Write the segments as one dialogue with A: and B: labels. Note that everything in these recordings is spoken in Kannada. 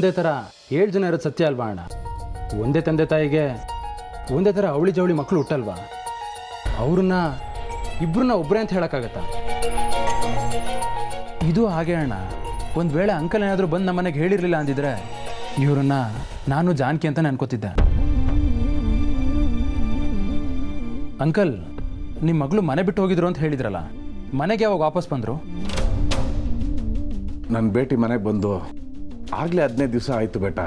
A: ಒಂದೇ ಥರ 7 ಜನ ಇರೋದು ಸತ್ಯ ಅಲ್ವಾ ಅಣ್ಣ? ಒಂದೇ ತಂದೆ ತಾಯಿಗೆ ಒಂದೇ ಥರ ಅವಳಿ ಜವಳಿ ಮಕ್ಕಳು ಹುಟ್ಟಲ್ವಾ? ಅವ್ರನ್ನ ಇಬ್ಬರನ್ನ ಒಬ್ಬರೇ ಅಂತ ಹೇಳೋಕ್ಕಾಗತ್ತಾ? ಇದು ಹಾಗೆ ಅಣ್ಣ. ಒಂದು ವೇಳೆ ಅಂಕಲ್ ಏನಾದರೂ ಬಂದು ನಮ್ಮ ಮನೆಗೆ ಹೇಳಿರಲಿಲ್ಲ ಅಂದಿದ್ರೆ ಇವ್ರನ್ನ ನಾನು ಜಾನಕಿ ಅಂತಲೇ ಅನ್ಕೋತಿದ್ದೆ. ಅಂಕಲ್, ನಿಮ್ಮ ಮಗಳು ಮನೆ ಬಿಟ್ಟು ಹೋಗಿದ್ರು ಅಂತ ಹೇಳಿದ್ರಲ್ಲ, ಮನೆಗೆ ಯಾವಾಗ ವಾಪಸ್ ಬಂದರು?
B: ನನ್ನ ಬೇಟಿ ಮನೆಗೆ ಬಂದು ಆಗಲೇ 15 ದಿವಸ ಆಯಿತು ಬೇಟ.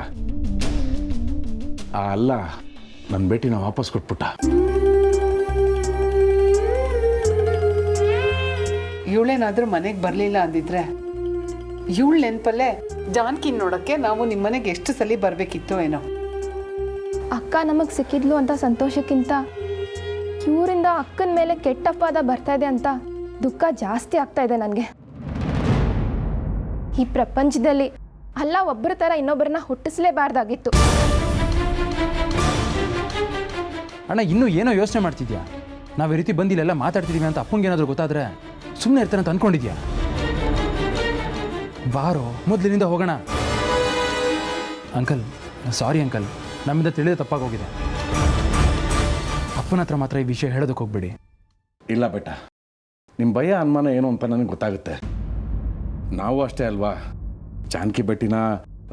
B: ಅಲ್ಲ, ನನ್ನ ಬೇಟಿನ ವಾಪಸ್ ಕೊಟ್ಬಿಟ್ಟ.
C: ಇವಳೇನಾದರೂ ಮನೆಗೆ ಬರಲಿಲ್ಲ ಅಂದಿದ್ರೆ ಇವಳು ನೆನಪಲ್ಲೇ ಜಾನಕಿ ನೋಡೋಕ್ಕೆ ನಾವು ನಿಮ್ಮ ಮನೆಗೆ ಎಷ್ಟು ಸಲ ಬರಬೇಕಿತ್ತು ಏನೋ.
D: ಅಕ್ಕ ನಮಗೆ ಸಿಕ್ಕಿದ್ಲು ಅಂತ ಸಂತೋಷಕ್ಕಿಂತ ಇವರಿಂದ ಅಕ್ಕನ ಮೇಲೆ ಕೆಟ್ಟ ಪಾದ ಬರ್ತಾ ಇದೆ ಅಂತ ದುಃಖ ಜಾಸ್ತಿ ಆಗ್ತಾ ಇದೆ ನನಗೆ. ಈ ಪ್ರಪಂಚದಲ್ಲಿ ಅಲ್ಲ ಒಬ್ಬರ ಥರ ಇನ್ನೊಬ್ಬರನ್ನ ಹುಟ್ಟಿಸ್ಲೇಬಾರ್ದಾಗಿತ್ತು.
A: ಅಣ್ಣ, ಇನ್ನೂ ಏನೋ ಯೋಚನೆ ಮಾಡ್ತಿದ್ಯಾ? ನಾವು ಈ ರೀತಿ ಬಂದಿಲ್ಲೆಲ್ಲ ಮಾತಾಡ್ತಿದ್ದೀವಿ ಅಂತ ಅಪ್ಪಂಗೆ ಏನಾದರೂ ಗೊತ್ತಾದರೆ ಸುಮ್ಮನೆ ಇರ್ತಾನೆ ಅಂತ ಅಂದ್ಕೊಂಡಿದ್ಯಾ? ಬಾರೋ, ಮೊದಲಿನಿಂದ ಹೋಗೋಣ. ಅಂಕಲ್, ಸಾರಿ ಅಂಕಲ್, ನಮ್ಮಿಂದ ತಿಳಿದ ತಪ್ಪಾಗೋಗಿದೆ. ಅಪ್ಪನ ಹತ್ರ ಮಾತ್ರ ಈ ವಿಷಯ ಹೇಳೋದಕ್ಕೆ ಹೋಗ್ಬೇಡಿ.
B: ಇಲ್ಲ ಬೇಟ, ನಿಮ್ಮ ಭಯ ಅನುಮಾನ ಏನು ಅಂತ ನನಗೆ ಗೊತ್ತಾಗುತ್ತೆ. ನಾವು ಅಷ್ಟೇ ಅಲ್ವಾ, ಜಾನಕಿ ಬೆಟ್ಟಿನ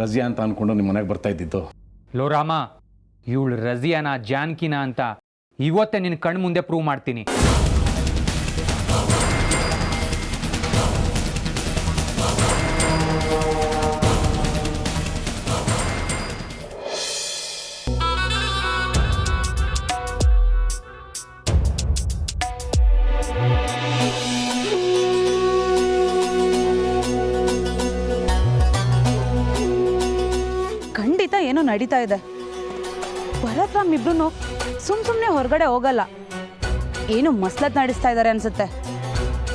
B: ರಜಿಯಾ ಅಂತ ಅಂದ್ಕೊಂಡು ನಿಮ್ಮ ಮನೆಗೆ ಬರ್ತಾ ಇದ್ದಿದ್ದು.
E: ಲೋ ರಾಮ, ಇವಳು ರಜಿಯಾನ ಜಾನಕಿನ ಅಂತ ಇವತ್ತೇ ನಿನ್ನ ಕಣ್ಣು ಮುಂದೆ ಪ್ರೂವ್ ಮಾಡ್ತೀನಿ.
F: ಖಂಡಿತ ಏನೋ ನಡೀತಾ ಇದೆ. ಭರತ್ ರಾಮ್ ಇಬ್ರು ಸುಮ್ಮನೆ ಹೊರಗಡೆ ಹೋಗಲ್ಲ, ಏನು ಮಸ್ಲತ್ ನಡೆಸ್ತಾ ಇದ್ದಾರೆ ಅನ್ಸುತ್ತೆ.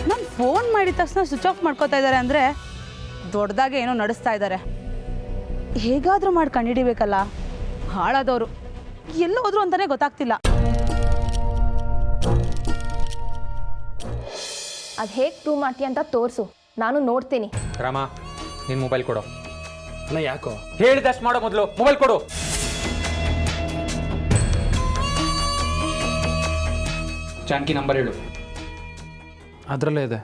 F: ನಾನು ಫೋನ್ ಮಾಡಿದ ತಕ್ಷಣ ಸ್ವಿಚ್ ಆಫ್ ಮಾಡ್ಕೋತಾ ಇದ್ದಾರೆ ಅಂದರೆ ದೊಡ್ಡದಾಗೆ ಏನೋ ನಡೆಸ್ತಾ ಇದ್ದಾರೆ. ಹೇಗಾದರೂ ಮಾಡಿ ಕಂಡುಹಿಡಿಬೇಕಲ್ಲ. ಹಾಳಾದವರು ಎಲ್ಲ ಹೋದ್ರು ಅಂತಾನೆ ಗೊತ್ತಾಗ್ತಿಲ್ಲ.
D: ಅದು ಹೇಗೆ ಪ್ರೂವ್ ಮಾಡ್ತೀಯ ಅಂತ ತೋರಿಸು, ನಾನು ನೋಡ್ತೀನಿ.
E: ರಾಮ, ನಿನ್ನ ಮೊಬೈಲ್ ಕೊಡು.
A: ಅಲ್ಲ, ಯಾಕೋ?
E: ಹೇಳಿದಷ್ಟು ಮಾಡೋ ಮೊದಲು ಮೊಬೈಲ್ ಕೊಡು. ಜಾನಕಿ ನಂಬರ್ ಹೇಳು.
A: ಅದರಲ್ಲೇ ಇದೆ.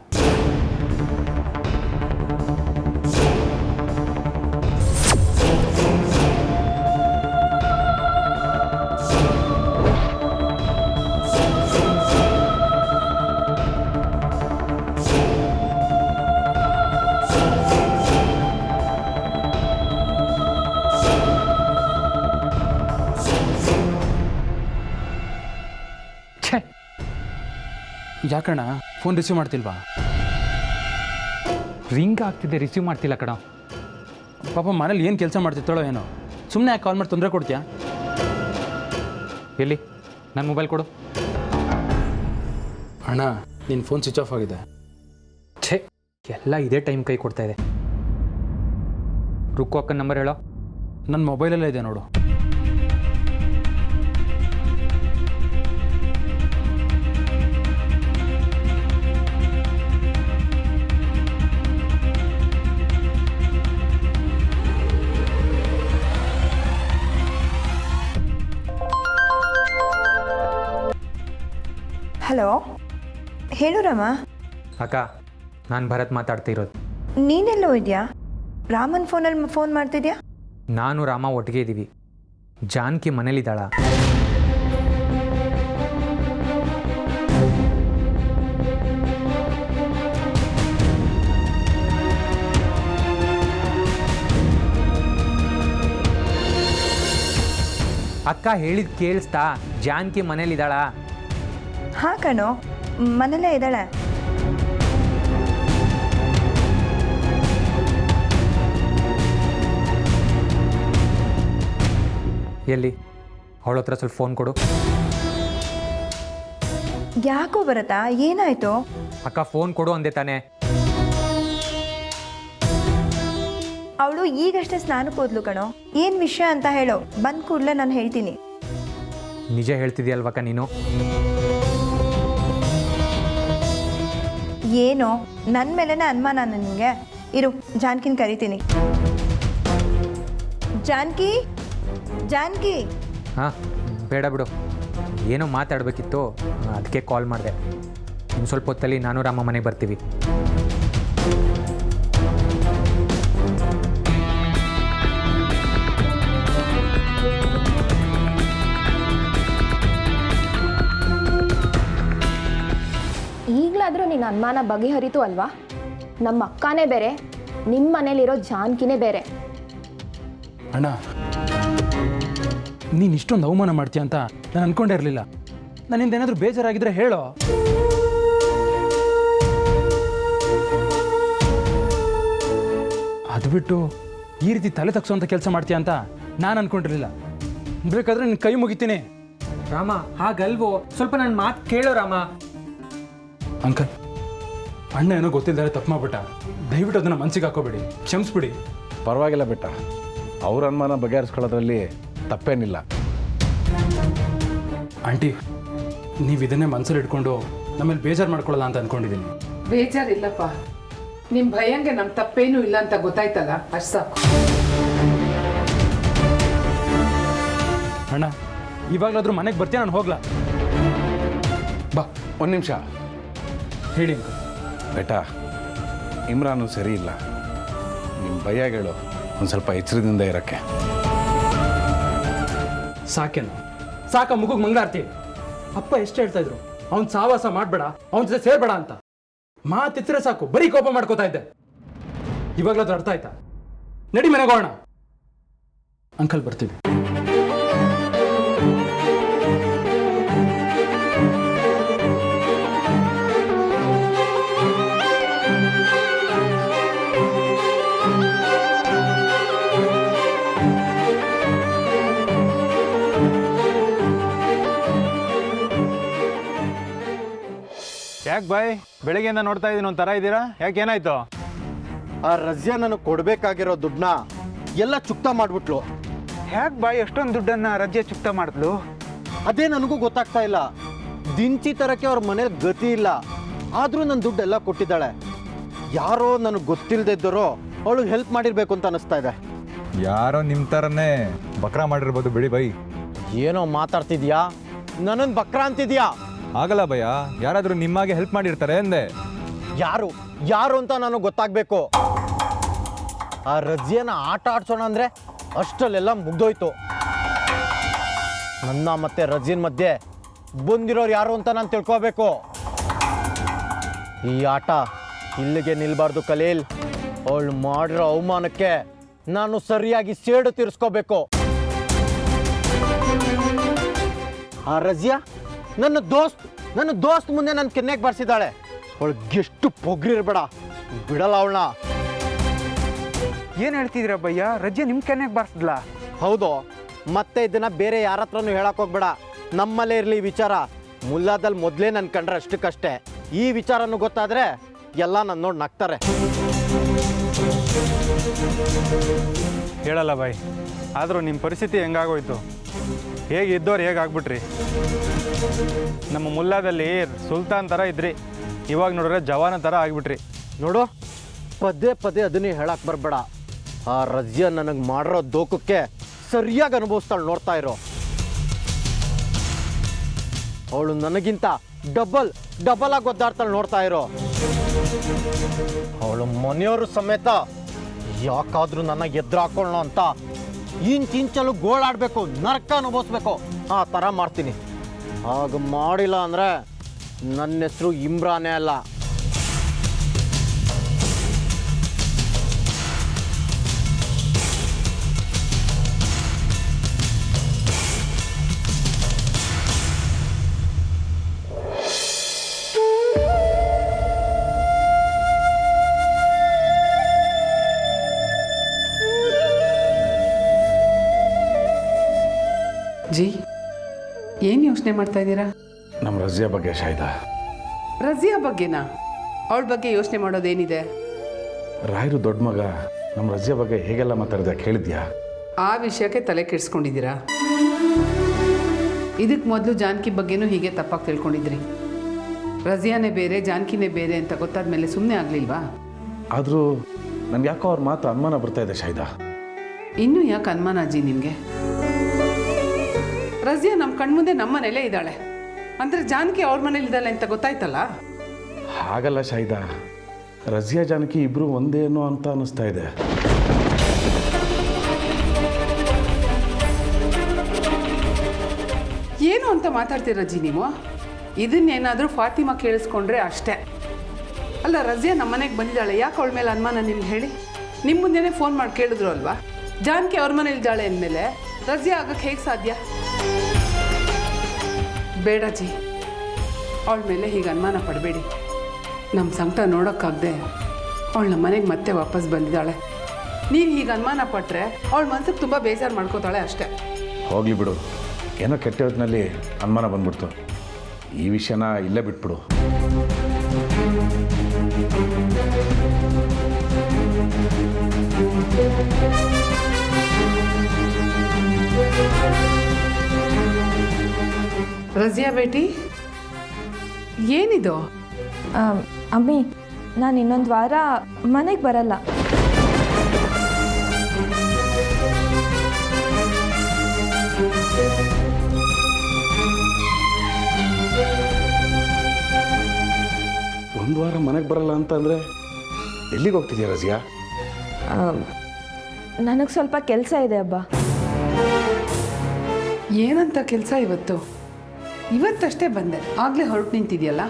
A: ಯಾಕಣ್ಣ ಫೋನ್ ರಿಸೀವ್ ಮಾಡ್ತಿಲ್ವಾ?
E: ರಿಂಗ್ ಆಗ್ತಿದೆ, ರಿಸೀವ್ ಮಾಡ್ತಿಲ್ಲ ಕಣ.
A: ಪಾಪ ಮನೇಲಿ ಏನು ಕೆಲಸ ಮಾಡ್ತಿರ್ತಾಳೋ ಏನೋ, ಸುಮ್ಮನೆ ಯಾಕೆ ಕಾಲ್ ಮಾಡಿ ತೊಂದರೆ ಕೊಡ್ತೀಯಾ?
E: ಎಲ್ಲಿ ನನ್ನ ಮೊಬೈಲ್ ಕೊಡು.
A: ಅಣ್ಣ, ನಿನ್ನ ಫೋನ್ ಸ್ವಿಚ್ ಆಫ್ ಆಗಿದೆ.
E: ಛೇ, ಎಲ್ಲ ಇದೇ ಟೈಮ್ ಕೈ ಕೊಡ್ತಾ ಇದೆ. ರುಕ್ಕು ಅಕ್ಕನ ನಂಬರ್ ಹೇಳೋ.
A: ನನ್ನ ಮೊಬೈಲಲ್ಲೇ ಇದೆ ನೋಡು.
G: ಹಲೋ, ಹೇಳು ರಾಮ.
E: ಅಕ್ಕ, ನಾನು ಭರತ್ ಮಾತಾಡ್ತಿರೋದು.
G: ನೀನೆಲ್ಲೋ ಇದೆಯಾ? ರಾಮನ್ ಫೋನಲ್ಲಿ ಫೋನ್ ಮಾಡ್ತಿದ್ಯಾ?
E: ನಾನು ರಾಮ ಒಟ್ಟಿಗೆ ಇದ್ದೀವಿ. ಜಾನಕಿ ಮನೇಲಿದ್ದಾಳ? ಅಕ್ಕ ಹೇಳಿದ ಕೇಳಿಸ್ತಾ? ಜಾನಕಿ ಮನೇಲಿದ್ದಾಳ?
G: ಹಾಂ ಕಣೋ, ಮನೇಲೇ ಇದ್ದಾಳೆ.
E: ಎಲ್ಲಿ? ಅವಳ ಹತ್ರ ಸ್ವಲ್ಪ ಫೋನ್ ಕೊಡು.
G: ಯಾಕೋ ಬರತ್ತಾ, ಏನಾಯ್ತು?
E: ಅಕ್ಕ, ಫೋನ್ ಕೊಡು ಅಂದೆ ತಾನೆ.
G: ಅವಳು ಈಗಷ್ಟೇ ಸ್ನಾನಕ್ಕೆ ಹೋದ್ಲು ಕಣೋ. ಏನು ವಿಷಯ ಅಂತ ಹೇಳೋ, ಬಂದ ಕೂಡಲೇ ನಾನು ಹೇಳ್ತೀನಿ.
E: ನಿಜ ಹೇಳ್ತಿದ್ಯಲ್ವಕ್ಕ ನೀನು?
G: ಏನೋ ನನ್ನ ಮೇಲೇನೆ ಅನುಮಾನ ನಿನಗೆ. ಇರು, ಜಾನಕಿನ ಕರಿತೀನಿ. ಜಾನಕಿ ಜಾನಕಿ
E: ಹಾಂ ಬೇಡ ಬಿಡು, ಏನೋ ಮಾತಾಡಬೇಕಿತ್ತು, ಅದಕ್ಕೆ ಕಾಲ್ ಮಾಡಿದೆ. ಇನ್ನು ಸ್ವಲ್ಪ ಹೊತ್ತಲ್ಲಿ ನಾನು ರಾಮ ಮನೆಗೆ ಬರ್ತೀವಿ.
D: ಈಗಲಾದರೂ ನಿನ್ನ ಅನುಮಾನ ಬಗೆಹರಿತು ಅಲ್ವಾ? ನಮ್ಮ ಅಕ್ಕನೇ ಬೇರೆ, ನಿಮ್ಮ ಮನೇಲಿರೋ ಜಾನಕಿನೇ ಬೇರೆ.
A: ಅಣ್ಣ, ನೀನು ಇಷ್ಟೊಂದು ಅವಮಾನ ಮಾಡ್ತೀಯ ಅಂತ ನಾನು ಅನ್ಕೊಂಡೇ ಇರಲಿಲ್ಲ. ನನ್ನಿಂದ ಏನಾದರೂ ಬೇಜಾರಾಗಿದ್ದರೆ ಹೇಳೋ. ಅದು ಬಿಟ್ಟು ಈ ರೀತಿ ತಲೆ ತಗ್ಸೋಂಥ ಕೆಲಸ ಮಾಡ್ತೀಯ ಅಂತ ನಾನು ಅನ್ಕೊಂಡಿರಲಿಲ್ಲ. ಬೇಕಾದ್ರೆ ನಿನ್ನ ಕೈ ಮುಗಿತೀನಿ.
E: ರಾಮ ಹಾಗಲ್ವೋ, ಸ್ವಲ್ಪ ನನ್ನ ಮಾತು ಕೇಳೋ ರಾಮ.
A: ಅಂಕಲ್, ಅಣ್ಣ ಏನೋ ಗೊತ್ತಿಲ್ಲದೆ ತಪ್ಪು ಮಾಡ್ಬಿಟ್ಟ. ದಯವಿಟ್ಟು ಅದನ್ನು ಮನಸ್ಸಿಗೆ ಹಾಕೋಬೇಡಿ, ಕ್ಷಮಿಸ್ಬಿಡಿ.
B: ಪರವಾಗಿಲ್ಲ ಬೆಟ್ಟ, ಅವ್ರ ಅನುಮಾನ ಬಗೆಹರಿಸ್ಕೊಳ್ಳೋದ್ರಲ್ಲಿ ತಪ್ಪೇನಿಲ್ಲ.
A: ಆಂಟಿ, ನೀವು ಇದನ್ನೇ ಮನಸ್ಸಲ್ಲಿ ಇಟ್ಕೊಂಡು ನಮ್ಮಲ್ಲಿ ಬೇಜಾರು ಮಾಡ್ಕೊಳ್ಳಲ್ಲ ಅಂತ ಅಂದ್ಕೊಂಡಿದ್ದೀನಿ.
C: ಬೇಜಾರಿಲ್ಲಪ್ಪ, ನಿಮ್ಮ ಭಯಂಗೆ ನಮ್ಮ ತಪ್ಪೇನೂ ಇಲ್ಲ ಅಂತ ಗೊತ್ತಾಯ್ತಲ್ಲ, ಅಷ್ಟು ಸಾಕು.
A: ಅಣ್ಣ, ಇವಾಗಲಾದ್ರೂ ಮನೆಗೆ ಬರ್ತೀಯ, ನಾನು ಹೋಗ್ಲಾ? ಬಾ.
B: ಒಂದು ನಿಮಿಷ
A: ಹೇಳಿ ಅಂಕಲ್.
B: ಬೆಟ್ಟ, ಇಮ್ರಾನು ಸರಿ ಇಲ್ಲ. ನಿಮ್ಮ ಭಯಗಳು ಒಂದು ಸ್ವಲ್ಪ ಎಚ್ಚರದಿಂದ ಇರೋಕ್ಕೆ.
A: ಸಾಕೇನು? ಸಾಕ ಮುಗುಗ್ ಮಂಗಳಾರ್ತಿ. ಅಪ್ಪ ಎಷ್ಟು ಹೇಳ್ತಾ ಇದ್ರು, ಅವ್ನು ಸಾವಾಸ ಮಾಡಬೇಡ, ಅವನ ಜೊತೆ ಸೇರ್ಬೇಡ ಅಂತ. ಮಾತಿದ್ರೆ ಸಾಕು, ಬರೀ ಕೋಪ ಮಾಡ್ಕೋತಾ ಇದ್ದೆ. ಇವಾಗಲಾದ್ರೂ ಅರ್ಥ ಆಯ್ತಾ? ನಡಿ ಮನೆಗೆ ಹೋಗೋಣ. ಅಂಕಲ್, ಬರ್ತೀವಿ.
H: ಯಾಕೆ ಬಾಯ್, ಬೆಳಗ್ಗೆಯಿಂದ ನೋಡ್ತಾ ಇದ್ದೀನಿ ಒಂಥರ ಇದ್ದೀರಾ, ಯಾಕೆ ಏನಾಯ್ತು?
I: ಆ ರಜ್ಯಾ ನನಗೆ ಕೊಡಬೇಕಾಗಿರೋ ದುಡ್ಡನ್ನ ಎಲ್ಲ ಚುಕ್ತ ಮಾಡಿಬಿಟ್ಲು.
H: ಯಾಕೆ ಬಾಯ್ ಅಷ್ಟೊಂದು ದುಡ್ಡನ್ನು ರಜೆ ಚುಕ್ತ ಮಾಡಿದ್ಲು?
I: ಅದೇ ನನಗೂ ಗೊತ್ತಾಗ್ತಾ ಇಲ್ಲ. ದಿನಚಿ ತರಕ್ಕೆ ಅವ್ರ ಮನೇಲಿ ಗತಿ ಇಲ್ಲ, ಆದರೂ ನನ್ನ ದುಡ್ಡೆಲ್ಲ ಕೊಟ್ಟಿದ್ದಾಳೆ. ಯಾರೋ ನನಗೆ ಗೊತ್ತಿಲ್ಲದೆ ಇದ್ದರೋ ಅವಳಿಗೆ ಹೆಲ್ಪ್ ಮಾಡಿರ್ಬೇಕು ಅಂತ ಅನಿಸ್ತಾ ಇದೆ.
J: ಯಾರೋ ನಿಮ್ಮ ಥರನೇ ಬಕ್ರಾ ಮಾಡಿರ್ಬೋದು ಬಿಡಿ ಬೈ.
I: ಏನೋ ಮಾತಾಡ್ತಿದ್ಯಾ? ನನ್ನನ್ನು ಬಕ್ರಾ ಅಂತಿದ್ಯಾ?
J: ಆಗಲ್ಲ ಭಯ, ಯಾರಾದರೂ ನಿಮ್ಮಾಗೆ ಹೆಲ್ಪ್ ಮಾಡಿರ್ತಾರೆ ಅಂದೆ.
I: ಯಾರು ಯಾರು ಅಂತ ನನಗೆ ಗೊತ್ತಾಗಬೇಕು. ಆ ರಜ್ಯನ ಆಟ ಆಡ್ಸೋಣ ಅಂದರೆ ಅಷ್ಟಲ್ಲೆಲ್ಲ ಮುಗ್ದೋಯ್ತು. ನನ್ನ ಮತ್ತೆ ರಜ್ಯನ್ ಮಧ್ಯೆ ಬಂದಿರೋರು ಯಾರು ಅಂತ ನಾನು ತಿಳ್ಕೋಬೇಕು. ಈ ಆಟ ಇಲ್ಲಿಗೆ ನಿಲ್ಬಾರ್ದು ಕಲೀಲ್. ಅವಳು ಮಾಡಿರೋ ಅವಮಾನಕ್ಕೆ ನಾನು ಸರಿಯಾಗಿ ಸೇಡು ತೀರಿಸ್ಕೋಬೇಕು. ಆ ರಜ್ಯಾ ನನ್ನ ದೋಸ್ತ್ ಮುಂದೆ ನನ್ನ ಕೆನ್ನೆಗೆ ಬರ್ಸಿದ್ದಾಳೆ. ಅವಳಿಗೆಷ್ಟು ಪೊಗ್ರಿರ್ಬೇಡ, ಬಿಡಲ್ಲ ಅವಳನ್ನ.
H: ಏನು ಹೇಳ್ತಿದ್ದೀರಾ ಭಯ್ಯ, ರಜೆ ನಿಮ್ಮ ಕೆನ್ನೆಗೆ ಬಾರಿಸಿದ್ಲಾ?
I: ಹೌದು, ಮತ್ತೆ ಇದನ್ನ ಬೇರೆ ಯಾರ ಹತ್ರನೂ ಹೇಳಕ್ ಹೋಗ್ಬೇಡ. ನಮ್ಮಲ್ಲೇ ಇರಲಿ ವಿಚಾರ. ಮುಲ್ಲಾದಲ್ಲಿ ಮೊದಲೇ ನನ್ನ ಕಂಡ್ರೆ ಅಷ್ಟಕ್ಕಷ್ಟೇ. ಈ ವಿಚಾರನೂ ಗೊತ್ತಾದ್ರೆ ಎಲ್ಲ ನನ್ನ ನೋಡಿ ನಗ್ತಾರೆ.
H: ಹೇಳಲ್ಲ ಬಾಯ್, ಆದರೂ ನಿಮ್ಮ ಪರಿಸ್ಥಿತಿ ಹೆಂಗಾಗೋಯ್ತು? ಹೇಗೆ ಇದ್ದವ್ರು ಹೇಗಾಗ್ಬಿಟ್ರಿ? ನಮ್ಮ ಮುಲ್ಲಾದಲ್ಲಿ ಸುಲ್ತಾನ್ ಥರ ಇದ್ರಿ, ಇವಾಗ ನೋಡಿದ್ರೆ ಜವಾನ ಥರ ಆಗಿಬಿಟ್ರಿ.
I: ನೋಡು, ಪದೇ ಪದೇ ಅದನ್ನೇ ಹೇಳಕ್ ಬರಬೇಡ. ಆ ರಜ್ಯ ನನಗೆ ಮಾಡಿರೋ ದೋಖಕ್ಕೆ ಸರಿಯಾಗಿ ಅನುಭವಿಸ್ತಾಳೆ, ನೋಡ್ತಾ ಇರೋ. ಅವಳು ನನಗಿಂತ ಡಬಲ್ ಆಗಿ ಒದ್ದಾಡ್ತಾಳೆ, ನೋಡ್ತಾ ಇರೋ. ಅವಳು ಮನೆಯವರು ಸಮೇತ ಯಾಕಾದ್ರೂ ನನ್ನ ಎದುರು ಹಾಕೊಳ್ಳೋ ಅಂತ ಇಂಚಲು ಗೋಳಾಡಬೇಕು, ನರಕ ಅನುಭವಿಸ್ಬೇಕು, ಆ ಥರ ಮಾಡ್ತೀನಿ. ಹಾಗೆ ಮಾಡಿಲ್ಲ ಅಂದರೆ ನನ್ನ ಹೆಸರು ಇಮ್ರಾನೇ ಅಲ್ಲ.
C: ಜಿ, ಏನು ಯೋಚನೆ ಮಾಡ್ತಾ ಇದ್ದೀರಾ?
B: ನಮ್ಮ ರಜಿಯಾ ಬಗ್ಗೆ ಶಾಯ್ದಾ.
C: ರಜಿಯಾ ಬಗ್ಗೆನಾ? ಅವಳ ಬಗ್ಗೆ ಯೋಚನೆ ಮಾಡೋದೇನಿದೆ?
B: ರಾಯರು ದೊಡ್ಡ ಮಗ ನಮ್ಮ ರಜಿಯಾ ಬಗ್ಗೆ ಹೇಗೆಲ್ಲ ಮಾತಾಡಿದ ಕೇಳಿದ್ಯಾ?
C: ಆ ವಿಷಯಕ್ಕೆ ತಲೆ ಕೆಡಿಸ್ಕೊಂಡಿದ್ದೀರಾ? ಇದಕ್ಕೆ ಮೊದಲು ಜಾನಕಿ ಬಗ್ಗೆನೂ ಹೀಗೆ ತಪ್ಪಾಗಿ ತಿಳ್ಕೊಂಡಿದ್ರಿ. ರಜಿಯಾನೇ ಬೇರೆ ಜಾನಕಿನೇ ಬೇರೆ ಅಂತ ಗೊತ್ತಾದ ಮೇಲೆ ಸುಮ್ಮನೆ ಆಗಲಿಲ್ವಾ?
B: ಆದರೂ ನನ್ಗೆ ಯಾಕೋ ಅವ್ರ ಮಾತು ಅನುಮಾನ ಬರ್ತಾ ಇದೆ ಶಾಯ್ದಾ.
C: ಇನ್ನೂ ಯಾಕೆ ಅನುಮಾನ ಅಜ್ಜಿ ನಿಮಗೆ? ರಜಿಯಾ ನಮ್ಮ ಕಣ್ಮುಂದೆ ನಮ್ಮ ಮನೇಲೇ ಇದ್ದಾಳೆ ಅಂದರೆ ಜಾನಕಿ ಅವ್ರ ಮನೇಲಿ ಇದ್ದಾಳೆ ಅಂತ ಗೊತ್ತಾಯ್ತಲ್ಲ.
B: ಹಾಗಲ್ಲ ಶಾಹಿದಾ, ರಜಿಯಾ ಜಾನಕಿ ಇಬ್ಬರು ಒಂದೇನೋ ಅಂತ ಅನ್ನಿಸ್ತಾ ಇದೆ.
C: ಏನು ಅಂತ ಮಾತಾಡ್ತೀರಜ್ಜಿ ನೀವು? ಇದನ್ನೇನಾದರೂ ಫಾತಿಮಾ ಕೇಳಿಸ್ಕೊಂಡ್ರೆ ಅಷ್ಟೇ. ಅಲ್ಲ, ರಜಿಯಾ ನಮ್ಮ ಮನೆಗೆ ಬಂದಿದ್ದಾಳೆ, ಯಾಕೆ ಅವಳ ಮೇಲೆ ಅನುಮಾನ ನಿಮ್ಗೆ ಹೇಳಿ? ನಿಮ್ಮ ಮುಂದೆನೇ ಫೋನ್ ಮಾಡಿ ಕೇಳಿದ್ರು ಅಲ್ವಾ? ಜಾನಕಿ ಅವ್ರ ಮನೇಲಿ ಇದ್ದಾಳೆ ಅಂದಮೇಲೆ ರಜಿಯಾ ಆಗಕ್ಕೆ ಹೇಗೆ ಸಾಧ್ಯ? ಬೇಡಜ್ಜಿ, ಅವಳ ಮೇಲೆ ಹೀಗೆ ಅನುಮಾನ ಪಡಬೇಡಿ. ನಮ್ಮ ಸಂಕಟ ನೋಡೋಕ್ಕಾಗದೆ ಅವಳು ನಮ್ಮ ಮನೆಗೆ ಮತ್ತೆ ವಾಪಸ್ ಬಂದಿದ್ದಾಳೆ. ನೀವು ಹೀಗೆ ಅನುಮಾನ ಪಟ್ಟರೆ ಅವಳ ಮನ್ಸಿಗೆ ತುಂಬ ಬೇಜಾರು ಮಾಡ್ಕೋತಾಳೆ ಅಷ್ಟೇ.
B: ಹೋಗಲಿ ಬಿಡು, ಏನೋ ಕೆಟ್ಟ ಹೊತ್ತಿನಲ್ಲಿ ಅನುಮಾನ ಬಂದ್ಬಿಡ್ತು. ಈ ವಿಷಯನ ಇಲ್ಲೇ ಬಿಟ್ಬಿಡು.
C: ರಜಿಯಾ ಬೇಟಿ, ಏನಿದು?
G: ಅಮ್ಮಿ, ನಾನು ಇನ್ನೊಂದು ವಾರ ಮನೆಗೆ ಬರಲ್ಲ.
B: ಒಂದು ವಾರ ಮನೆಗೆ ಬರಲ್ಲ ಅಂತ ಅಂದರೆ ಎಲ್ಲಿಗೆ ಹೋಗ್ತಿದ್ಯಾ ರಜಿಯಾ?
G: ನನಗೆ ಸ್ವಲ್ಪ ಕೆಲಸ ಇದೆ ಅಬ್ಬ.
C: ಏನಂತ ಕೆಲಸ ಇವತ್ತು? ಇವತ್ತಷ್ಟೇ ಬಂದೆ, ಆಗಲೇ ಹೊರಟು ನಿಂತಿದೆಯಲ್ಲ.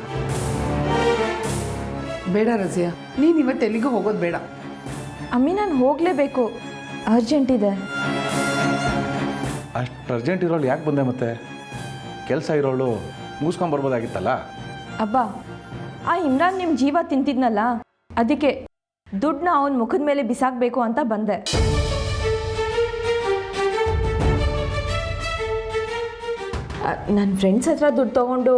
C: ಬೇಡ ರಜಿಯಾ, ನೀನು ಇವತ್ತು ಎಲ್ಲಿಗೂ ಹೋಗೋದು ಬೇಡ.
G: ಅಮ್ಮಿ, ನಾನು ಹೋಗಲೇಬೇಕು, ಅರ್ಜೆಂಟ್ ಇದೆ.
B: ಅಷ್ಟು ಅರ್ಜೆಂಟ್ ಇರೋಳು ಯಾಕೆ ಬಂದೆ? ಮತ್ತೆ ಕೆಲಸ ಇರೋಳು ಮುಗಿಸ್ಕೊಂಬರ್ಬೋದಾಗಿತ್ತಲ್ಲ.
G: ಅಬ್ಬ, ಆ ಇಮ್ರಾನ್ ನಿಮ್ಮ ಜೀವ ತಿಂತಿದ್ನಲ್ಲ, ಅದಕ್ಕೆ ದುಡ್ಡನ್ನ ಅವನ ಮುಖದ ಮೇಲೆ ಬಿಸಾಕಬೇಕು ಅಂತ ಬಂದೆ. ನನ್ನ ಫ್ರೆಂಡ್ಸ್ ಹತ್ರ ದುಡ್ಡು ತೊಗೊಂಡು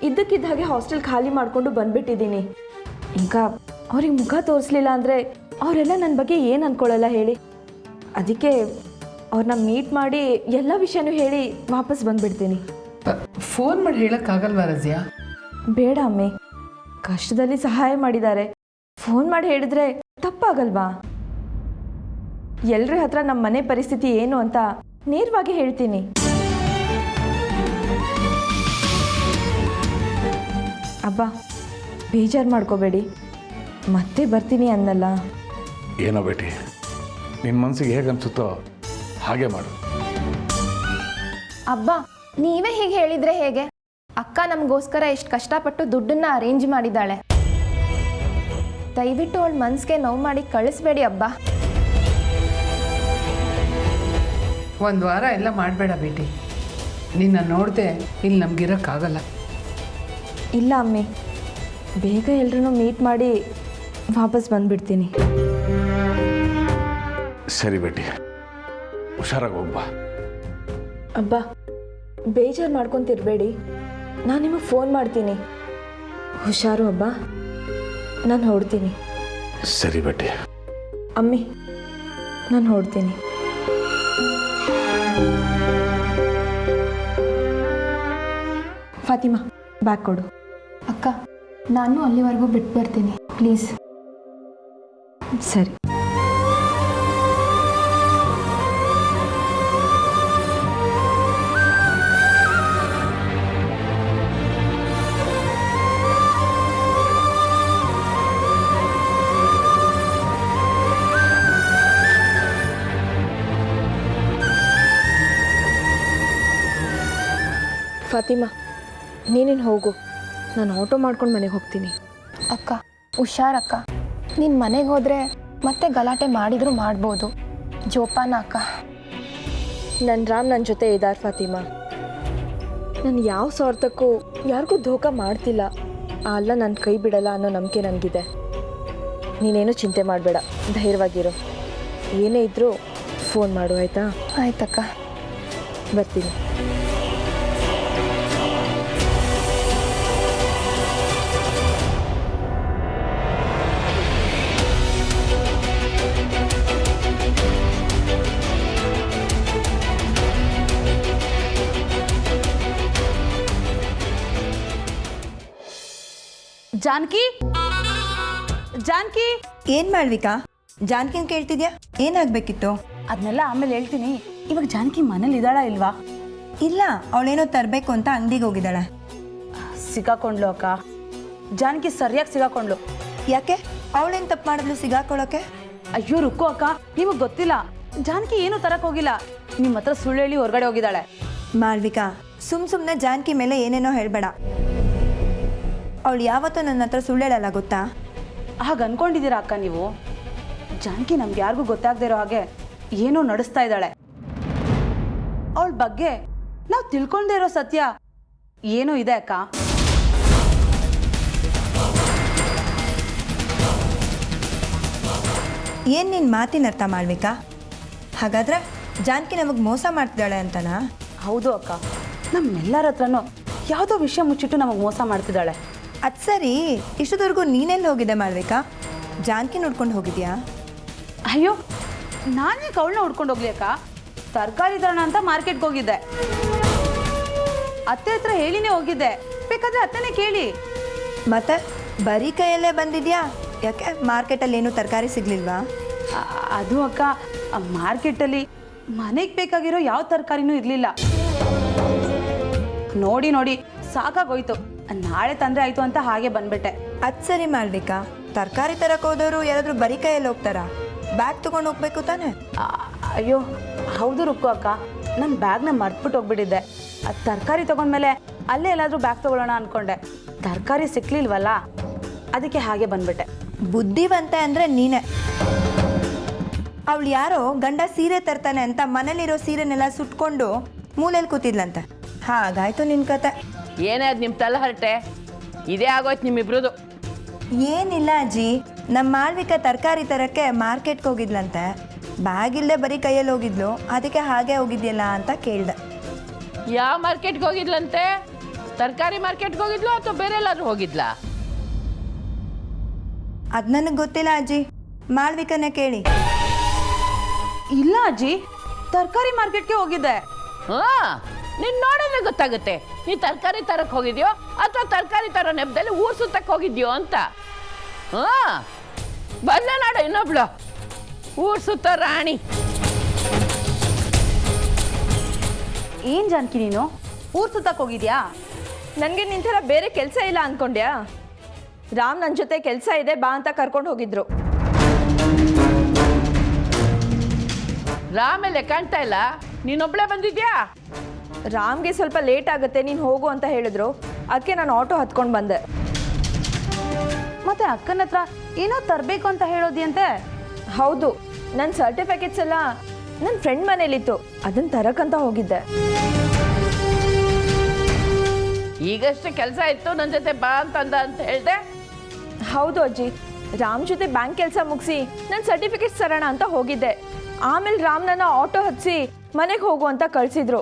G: ಇದ್ದಕ್ಕಿದ್ದ ಹಾಗೆ ಹಾಸ್ಟೆಲ್ ಖಾಲಿ ಮಾಡಿಕೊಂಡು ಬಂದುಬಿಟ್ಟಿದ್ದೀನಿ. ಈಗ ಅವ್ರಿಗೆ ಮುಖ ತೋರಿಸ್ಲಿಲ್ಲ ಅಂದರೆ ಅವರೆಲ್ಲ ನನ್ನ ಬಗ್ಗೆ ಏನು ಅಂದ್ಕೊಳ್ಳಲ್ಲ ಹೇಳಿ. ಅದಕ್ಕೆ ಅವ್ರನ್ನ ಮೀಟ್ ಮಾಡಿ ಎಲ್ಲ ವಿಷಯನೂ ಹೇಳಿ ವಾಪಸ್ ಬಂದುಬಿಡ್ತೀನಿ.
C: ಫೋನ್ ಮಾಡಿ ಹೇಳೋಕ್ಕಾಗಲ್ವಾ ರಜಿಯಾ?
G: ಬೇಡ ಅಮ್ಮಿ, ಕಷ್ಟದಲ್ಲಿ ಸಹಾಯ ಮಾಡಿದ್ದಾರೆ, ಫೋನ್ ಮಾಡಿ ಹೇಳಿದ್ರೆ ತಪ್ಪಾಗಲ್ವಾ? ಎಲ್ಲರ ಹತ್ರ ನಮ್ಮ ಮನೆ ಪರಿಸ್ಥಿತಿ ಏನು ಅಂತ ನೇರವಾಗಿ ಹೇಳ್ತೀನಿ. ಅಬ್ಬಾ, ಬೇಜಾರು ಮಾಡ್ಕೋಬೇಡಿ, ಮತ್ತೆ ಬರ್ತೀನಿ ಅನ್ನಲ್ಲ.
B: ಏನೋ ಬೇಟಿ, ನಿನ್ನ ಮನಸ್ಸಿಗೆ ಹೇಗೆ ಅನಿಸುತ್ತೋ ಹಾಗೆ ಮಾಡು.
D: ಅಬ್ಬಾ, ನೀವೇ ಹೀಗೆ ಹೇಳಿದರೆ ಹೇಗೆ? ಅಕ್ಕ ನಮಗೋಸ್ಕರ ಎಷ್ಟು ಕಷ್ಟಪಟ್ಟು ದುಡ್ಡನ್ನು ಅರೇಂಜ್ ಮಾಡಿದ್ದಾಳೆ. ದಯವಿಟ್ಟು ಅವಳ ಮನಸ್ಸಿಗೆ ನೋವು ಮಾಡಿ ಕಳಿಸ್ಬೇಡಿ ಅಬ್ಬಾ.
C: ಒಂದು ವಾರ ಎಲ್ಲ ಮಾಡಬೇಡ ಬೇಟಿ, ನಿನ್ನ ನೋಡದೆ ಇಲ್ಲಿ ನಮಗಿರೋಕ್ಕಾಗಲ್ಲ.
G: ಇಲ್ಲ ಅಮ್ಮಿ, ಬೇಗ ಎಲ್ರೂ ಮೀಟ್ ಮಾಡಿ ವಾಪಸ್ ಬಂದುಬಿಡ್ತೀನಿ.
B: ಸರಿ ಬೇಟಿ, ಹುಷಾರಾಗಿ ಹೋಗ್ಬಾ.
G: ಅಬ್ಬಾ, ಬೇಜಾರು ಮಾಡ್ಕೊತಿರ್ಬೇಡಿ, ನಾನು ನಿಮಗೆ ಫೋನ್ ಮಾಡ್ತೀನಿ. ಹುಷಾರು ಅಬ್ಬಾ, ನಾನು ಹೊರಡ್ತೀನಿ.
B: ಸರಿ ಬೇಟಿ.
G: ಅಮ್ಮಿ, ನಾನು ಹೊರಡ್ತೀನಿ. ಫಾತಿಮಾ, ಬ್ಯಾಗ್ ಕೊಡು.
D: ಅಕ್ಕ, ನಾನು ಅಲ್ಲಿವರೆಗೂ ಬಿಟ್ಟು ಬರ್ತೀನಿ ಪ್ಲೀಸ್.
G: ಸರಿ. ಫಾತಿಮಾ, ನೀನೇನು ಹೋಗು, ನಾನು ಆಟೋ ಮಾಡ್ಕೊಂಡು ಮನೆಗೆ ಹೋಗ್ತೀನಿ.
D: ಅಕ್ಕ ಹುಷಾರಕ್ಕ, ನೀನು ಮನೆಗೆ ಹೋದರೆ ಮತ್ತೆ ಗಲಾಟೆ ಮಾಡಿದರೂ ಮಾಡ್ಬೋದು. ಜೋಪಾನ ಅಕ್ಕ.
G: ನನ್ನ ರಾಮ್ ನನ್ನ ಜೊತೆ ಇದ್ದಾರೆ ಫಾತಿಮಾ. ನಾನು ಯಾವ ಸ್ವಾರ್ಥಕ್ಕೂ ಯಾರಿಗೂ ಧೋಖ ಮಾಡ್ತಿಲ್ಲ. ಅಲ್ಲ, ನನ್ನ ಕೈ ಬಿಡಲ್ಲ ಅನ್ನೋ ನಂಬಿಕೆ ನನಗಿದೆ. ನೀನೇನು ಚಿಂತೆ ಮಾಡಬೇಡ, ಧೈರ್ಯವಾಗಿರು. ಏನೇ ಇದ್ದರೂ ಫೋನ್ ಮಾಡು, ಆಯಿತಾ?
D: ಆಯ್ತಕ್ಕ,
G: ಬರ್ತೀನಿ.
F: ಜಾನಕಿ, ಜಾನಕಿ,
G: ಏನು ಮಾಡ್ವಿಕಾ? ಜಾನ್ಕಿನ್ ಕೇಳ್ತಿದ್ಯಾ? ಏನಾಗಬೇಕಿತ್ತು?
F: ಅದನ್ನೆಲ್ಲ ಆಮೇಲೆ ಹೇಳ್ತೀನಿ. ಇವಾಗ ಜಾನಕಿ ಮನೇಲಿ ಇದ್ದಾಳಾ ಇಲ್ವಾ?
K: ಇಲ್ಲ, ಅವಳೇನೋ ತರಬೇಕು ಅಂತ ಅಂಗಡಿಗೆ ಹೋಗಿದ್ದಾಳೆ.
F: ಸಿಗಾಕೊಂಡ್ಲು ಅಕ್ಕ. ಜಾನಕಿ ಸರಿಯಾಗಿ ಸಿಗಾಕೊಂಡ್ಲು.
K: ಯಾಕೆ? ಅವಳೇನು ತಪ್ಪು ಮಾಡಿದ್ಲು ಸಿಗಾಕೊಳ್ಳೋಕೆ?
F: ಅಯ್ಯೋ ರುಕ್ಕು ಅಕ್ಕ, ನಿಮಗೆ ಗೊತ್ತಿಲ್ಲ, ಜಾನಕಿ ಏನು ತರಕ್ ಹೋಗಿಲ್ಲ. ನಿಮ್ಮ ಹತ್ರ ಸುಳ್ಳು ಹೇಳಿ ಹೊರಗಡೆ ಹೋಗಿದ್ದಾಳೆ.
K: ಮಾಳ್ವಿಕಾ, ಸುಮ್ಮನೆ ಜಾನಕಿ ಮೇಲೆ ಏನೇನೋ ಹೇಳಬೇಡ. ಅವಳು ಯಾವತ್ತೂ ನನ್ನ ಹತ್ರ ಸುಳ್ಳು ಹೇಳಲ್ಲ, ಗೊತ್ತಾ?
F: ಹಾಗೆ ಅನ್ಕೊಂಡಿದ್ದೀರಾ ಅಕ್ಕ ನೀವು? ಜಾನಕಿ ನಮ್ಗೆ ಯಾರಿಗೂ ಗೊತ್ತಾಗದೇ ಇರೋ ಹಾಗೆ ಏನೋ ನಡೆಸ್ತಾ ಇದ್ದಾಳೆ. ಅವಳ ಬಗ್ಗೆ ನಾವು ತಿಳ್ಕೊಂಡೇ ಇರೋ ಸತ್ಯ ಏನೋ ಇದೆ ಅಕ್ಕ.
K: ಏನು ನಿನ್ನ ಮಾತಿನ ಅರ್ಥ ಮಾಳ್ವಿಕಾ? ಹಾಗಾದ್ರೆ ಜಾನಕಿ ನಮಗೆ ಮೋಸ ಮಾಡ್ತಿದ್ದಾಳೆ ಅಂತನಾ?
F: ಹೌದು ಅಕ್ಕ, ನಮ್ಮೆಲ್ಲರ ಹತ್ರನೂ ಯಾವುದೋ ವಿಷಯ ಮುಚ್ಚಿಟ್ಟು ನಮಗೆ ಮೋಸ ಮಾಡ್ತಿದ್ದಾಳೆ.
K: ಅದು ಸರಿ, ಇಷ್ಟದವರೆಗೂ ನೀನೆಲ್ಲಿ ಹೋಗಿದ್ದೆ ಮಾಳ್ವಿಕಾ? ಜಾನಕಿ ನೋಡ್ಕೊಂಡು ಹೋಗಿದ್ಯಾ?
F: ಅಯ್ಯೋ, ನಾನೇ ಅವಳನ್ನ ಹುಡ್ಕೊಂಡು ಹೋಗ್ಲಿ ಅಕ್ಕ. ತರಕಾರಿ ತರೋಣ ಅಂತ ಮಾರ್ಕೆಟ್ಗೆ ಹೋಗಿದ್ದೆ. ಅತ್ತೆ ಹತ್ರ ಹೇಳಿನೇ ಹೋಗಿದ್ದೆ, ಬೇಕಾದ್ರೆ ಅತ್ತೆನೇ ಕೇಳಿ.
K: ಮತ್ತೆ ಬರೀ ಕೈಯಲ್ಲೇ ಬಂದಿದ್ಯಾ? ಯಾಕೆ ಮಾರ್ಕೆಟಲ್ಲಿ ಏನೂ ತರಕಾರಿ ಸಿಗ್ಲಿಲ್ವಾ?
F: ಅದು ಅಕ್ಕ, ಮಾರ್ಕೆಟಲ್ಲಿ ಮನೆಗೆ ಬೇಕಾಗಿರೋ ಯಾವ ತರಕಾರಿನೂ ಇರಲಿಲ್ಲ. ನೋಡಿ ನೋಡಿ ಸಾಕಾಗೋಯ್ತು. ನಾಳೆ ತಂದ್ರೆ ಆಯಿತು ಅಂತ ಹಾಗೆ ಬಂದ್ಬಿಟ್ಟೆ.
K: ಅದು ಸರಿ ಮಾಳ್ವಿಕಾ, ತರಕಾರಿ ತರಕ್ಕೆ ಹೋದವರು ಯಾರಾದರೂ ಬರೀ ಕೈಯಲ್ಲಿ ಹೋಗ್ತಾರಾ? ಬ್ಯಾಗ್ ತೊಗೊಂಡು ಹೋಗ್ಬೇಕು ತಾನೆ?
F: ಅಯ್ಯೋ ಹೌದು ರುಕ್ಕು ಅಕ್ಕ, ನನ್ನ ಬ್ಯಾಗ್ನ ಮರ್ತ್ಬಿಟ್ಟು ಹೋಗ್ಬಿಟ್ಟಿದ್ದೆ. ಅದು ತರಕಾರಿ ತೊಗೊಂಡ್ಮೇಲೆ ಅಲ್ಲೇ ಎಲ್ಲಾದರೂ ಬ್ಯಾಗ್ ತೊಗೊಳ್ಳೋಣ ಅಂದ್ಕೊಂಡೆ. ತರಕಾರಿ ಸಿಕ್ಲಿಲ್ವಲ್ಲ, ಅದಕ್ಕೆ ಹಾಗೆ ಬಂದ್ಬಿಟ್ಟೆ.
K: ಬುದ್ಧಿವಂತೆ ಅಂದರೆ ನೀನೇ. ಅವಳು ಯಾರೋ ಗಂಡ ಸೀರೆ ತರ್ತಾನೆ ಅಂತ ಮನೇಲಿರೋ ಸೀರೆನೆಲ್ಲ ಸುಟ್ಕೊಂಡು ಮೂಲೆಯಲ್ಲಿ ಕೂತಿದ್ಲಂತೆ. ಹಾಗಾಯ್ತು ನಿನ್ನ ಕತೆ.
L: ಏನೇ ಅದು ನಿಮ್ಮ ತಲೆಹರಟೆ? ಇದೇ ಆಗೋಯ್ತು ನಿಮ್ಮಿಬ್ರದು.
K: ಏನಿಲ್ಲ ಅಜ್ಜಿ, ನಮ್ಮ ಮಾಳ್ವಿಕಾ ತರಕಾರಿ ತರಕ್ಕೆ ಮಾರ್ಕೆಟ್ಗೆ ಹೋಗಿದ್ಲಂತೆ. ಬ್ಯಾಗ್ ಇಲ್ಲದೆ ಬರೀ ಕೈಯಲ್ಲಿ ಹೋಗಿದ್ಲು, ಅದಕ್ಕೆ ಹಾಗೆ ಹೋಗಿದ್ಯಲ್ಲ ಅಂತ ಕೇಳ್ದೆ.
L: ಯಾವ ಮಾರ್ಕೆಟ್ಗೆ ಹೋಗಿದ್ಲಂತೆ? ತರಕಾರಿ ಮಾರ್ಕೆಟ್ಗೆ ಹೋಗಿದ್ಲು ಅಥವಾ ಬೇರೆ ಎಲ್ಲಾದ್ರೂ ಹೋಗಿದ್ಲಾ?
K: ಅದು ನನಗೆ ಗೊತ್ತಿಲ್ಲ ಅಜ್ಜಿ, ಮಾಳ್ವಿಕನೇ ಕೇಳಿ.
F: ಇಲ್ಲ ಅಜ್ಜಿ, ತರಕಾರಿ ಮಾರ್ಕೆಟ್ಗೆ ಹೋಗಿದ್ದೆ.
L: ಹಾಂ, ನೀನು ನೋಡಿದ್ರೆ ಗೊತ್ತಾಗುತ್ತೆ ನೀ ತರಕಾರಿ ತರಕ್ಕೆ ಹೋಗಿದ್ಯೋ ಅಥವಾ ತರಕಾರಿ ತರೋ ನೆಪದಲ್ಲಿ ಊರು ಸುತ್ತಕ್ಕೆ ಹೋಗಿದ್ಯೋ ಅಂತ. ಹಾಂ, ಬಂದೆ ನಾಡು ಇನ್ನೊಬ್ಳು ಊರು ಸುತ್ತ ರಾಣಿ.
F: ಏನು ಜಾನಕಿ ನೀನು ಊರು ಸುತ್ತಕ್ಕೆ ಹೋಗಿದ್ಯಾ?
G: ನನಗೆ ನಿನ್ನ ಥರ ಬೇರೆ ಕೆಲಸ ಇಲ್ಲ ಅಂದ್ಕೊಂಡ್ಯಾ? ರಾಮ್ ನನ್ನ ಜೊತೆ ಕೆಲಸ ಇದೆ ಬಾ ಅಂತ ಕರ್ಕೊಂಡು ಹೋಗಿದ್ರು.
L: ರಾಮೇಲೆ ಕಾಣ್ತಾ ಇಲ್ಲ, ನೀನೊಬ್ಳೆ ಬಂದಿದ್ಯಾ?
G: ರಾಮ್ಗೆ ಸ್ವಲ್ಪ ಲೇಟ್ ಆಗುತ್ತೆ, ನೀನು ಹೋಗು ಅಂತ ಹೇಳಿದ್ರು. ಅದಕ್ಕೆ ನಾನು ಆಟೋ ಹತ್ಕೊಂಡು ಬಂದೆ.
F: ಮತ್ತೆ ಅಕ್ಕನ ಹತ್ರ ಏನೋ ತರಬೇಕು ಅಂತ ಹೇಳೋದಿಯಂತೆ?
G: ಹೌದು, ನನ್ನ ಸರ್ಟಿಫಿಕೇಟ್ಸ್ ಎಲ್ಲ ನನ್ನ ಫ್ರೆಂಡ್ ಮನೇಲಿತ್ತು, ಅದನ್ನು ತರಕ್ಕಂತ ಹೋಗಿದ್ದೆ.
L: ಈಗಷ್ಟೇ ಕೆಲಸ ಇತ್ತು, ನನ್ನ ಜೊತೆ ಬಾ ಅಂತಂದ ಅಂತ ಹೇಳ್ದೆ.
G: ಹೌದು ಅಜ್ಜಿ, ರಾಮ್ ಜೊತೆ ಬ್ಯಾಂಕ್ ಕೆಲಸ ಮುಗಿಸಿ ನನ್ನ ಸರ್ಟಿಫಿಕೇಟ್ಸ್ ತರೋಣ ಅಂತ ಹೋಗಿದ್ದೆ. ಆಮೇಲೆ ರಾಮ್ ನನ್ನ ಆಟೋ ಹತ್ತಿಸಿ ಮನೆಗೆ ಹೋಗು ಅಂತ ಕಳಿಸಿದ್ರು.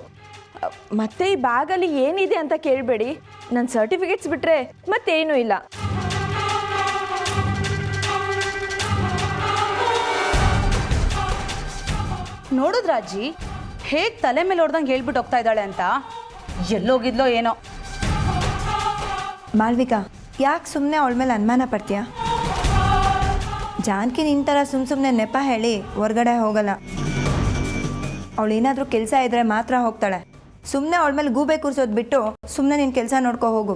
G: ಮತ್ತೆ ಈ ಬ್ಯಾಗಲ್ಲಿ ಏನಿದೆ ಅಂತ ಕೇಳಬೇಡಿ, ನನ್ನ ಸರ್ಟಿಫಿಕೇಟ್ಸ್ ಬಿಟ್ಟರೆ ಮತ್ತೇನೂ ಇಲ್ಲ.
F: ನೋಡಿದ್ರ ಅಜ್ಜಿ ಹೇಗೆ ತಲೆ ಮೇಲೆ ಹೊಡೆದಂಗೆ ಹೇಳ್ಬಿಟ್ಟು ಹೋಗ್ತಾ ಇದ್ದಾಳೆ ಅಂತ? ಎಲ್ಲೋಗಿದ್ಲೋ ಏನೋ.
K: ಮಾಳ್ವಿಕಾ, ಯಾಕೆ ಸುಮ್ಮನೆ ಅವಳ ಮೇಲೆ ಅನುಮಾನ ಪಡ್ತೀಯಾ? ಜಾನಕಿ ನಿನ್ನ ಥರ ಸುಮ್ಮನೆ ನೆಪ ಹೇಳಿ ಹೊರಗಡೆ ಹೋಗಲ್ಲ. ಅವಳು ಏನಾದರೂ ಕೆಲಸ ಇದ್ದರೆ ಮಾತ್ರ ಹೋಗ್ತಾಳೆ. ಸುಮ್ಮನೆ ಅವಳ ಮೇಲೆ ಗೂಬೆ ಕೂರಿಸೋದು ಬಿಟ್ಟು ಸುಮ್ಮನೆ ನಿನ್ನ ಕೆಲಸ ನೋಡ್ಕೊ ಹೋಗು.